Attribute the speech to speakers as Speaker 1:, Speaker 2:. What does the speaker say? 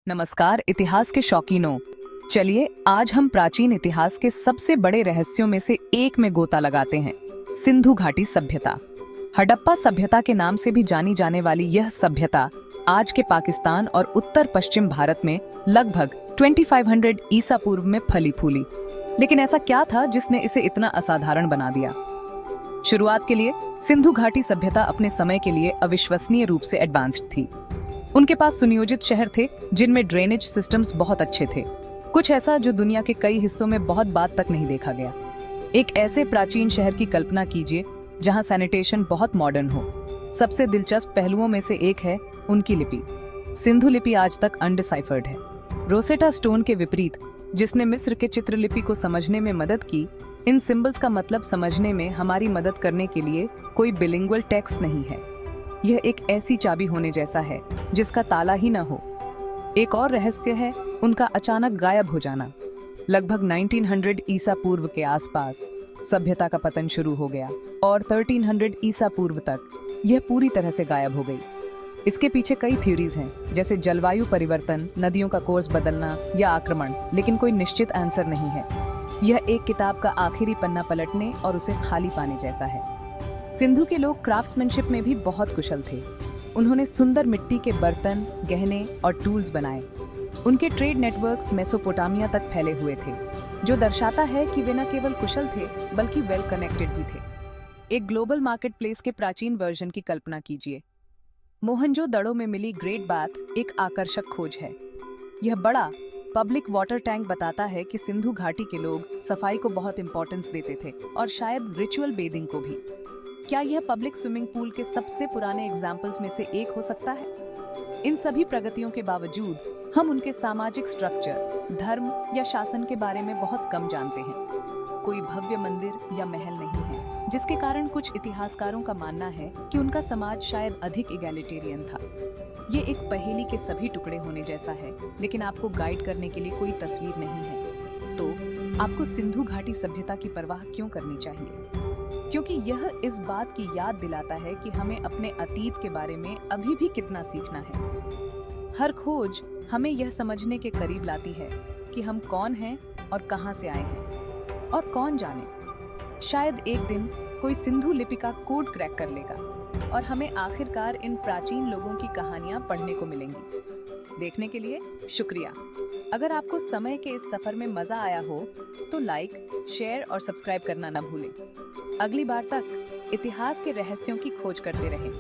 Speaker 1: नमस्कार इतिहास के शौकीनों। चलिए आज हम प्राचीन इतिहास के सबसे बड़े रहस्यों में से एक में गोता लगाते हैं, सिंधु घाटी सभ्यता। हड़प्पा सभ्यता के नाम से भी जानी जाने वाली यह सभ्यता आज के पाकिस्तान और उत्तर पश्चिम भारत में लगभग 2500 ईसा पूर्व में फली फूली। लेकिन ऐसा क्या था जिसने इसे इतना असाधारण बना दिया? शुरुआत के लिए सिंधु घाटी सभ्यता अपने समय के लिए अविश्वसनीय रूप से एडवांस्ड थी। उनके पास सुनियोजित शहर थे जिनमें ड्रेनेज सिस्टम्स बहुत अच्छे थे, कुछ ऐसा जो दुनिया के कई हिस्सों में बहुत बार तक नहीं देखा गया। एक ऐसे प्राचीन शहर की कल्पना कीजिए जहां सैनिटेशन बहुत मॉडर्न हो। सबसे दिलचस्प पहलुओं में से एक है उनकी लिपि। सिंधु लिपि आज तक अनडिसाइफर्ड है। रोसेटा स्टोन के विपरीत, जिसने मिस्र के चित्रलिपि को समझने में मदद की, इन सिंबल्स का मतलब समझने में हमारी मदद करने के लिए कोई बिलिंगुअल टेक्स्ट नहीं है। यह एक ऐसी चाबी होने जैसा है जिसका ताला ही न हो। एक और रहस्य है उनका अचानक गायब हो जाना। लगभग 1900 ईसा पूर्व के आसपास सभ्यता का पतन शुरू हो गया और 1300 ईसा पूर्व तक यह पूरी तरह से गायब हो गई। इसके पीछे कई थ्योरीज हैं, जैसे जलवायु परिवर्तन, नदियों का कोर्स बदलना या आक्रमण, लेकिन कोई निश्चित आंसर नहीं है। यह एक किताब का आखिरी पन्ना पलटने और उसे खाली पाने जैसा है। सिंधु के लोग क्राफ्ट्समैनशिप में भी बहुत कुशल थे। उन्होंने सुंदर मिट्टी के बर्तन, गहने और टूल्स बनाए। उनके ट्रेड नेटवर्क्स मेसोपोटामिया तक फैले हुए थे, जो दर्शाता है कि वे न केवल कुशल थे बल्कि वेल कनेक्टेड भी थे। एक ग्लोबल मार्केट प्लेस के प्राचीन वर्जन की कल्पना कीजिए। मोहनजोदड़ो में मिली ग्रेट बाथ एक आकर्षक खोज है। यह बड़ा पब्लिक वाटर टैंक बताता है कि सिंधु घाटी के लोग सफाई को बहुत इंपॉर्टेंस देते थे और शायद रिचुअल बेदिंग को भी। क्या यह पब्लिक स्विमिंग पूल के सबसे पुराने एग्जाम्पल्स में से एक हो सकता है? इन सभी प्रगतियों के बावजूद हम उनके सामाजिक स्ट्रक्चर, धर्म या शासन के बारे में बहुत कम जानते हैं। कोई भव्य मंदिर या महल नहीं है, जिसके कारण कुछ इतिहासकारों का मानना है कि उनका समाज शायद अधिक इगैलिटेरियन था। ये एक पहेली के सभी टुकड़े होने जैसा है, लेकिन आपको गाइड करने के लिए कोई तस्वीर नहीं है। तो आपको सिंधु घाटी सभ्यता की परवाह क्यों करनी चाहिए? क्योंकि यह इस बात की याद दिलाता है कि हमें अपने अतीत के बारे में अभी भी कितना सीखना है। हर खोज हमें यह समझने के करीब लाती है कि हम कौन हैं और कहां से आए हैं। और कौन जाने, शायद एक दिन कोई सिंधु लिपि का कोड क्रैक कर लेगा और हमें आखिरकार इन प्राचीन लोगों की कहानियां पढ़ने को मिलेंगी। देखने के लिए शुक्रिया। अगर आपको समय के इस सफर में मजा आया हो तो लाइक, शेयर और सब्सक्राइब करना न भूलें। अगली बार तक इतिहास के रहस्यों की खोज करते रहें।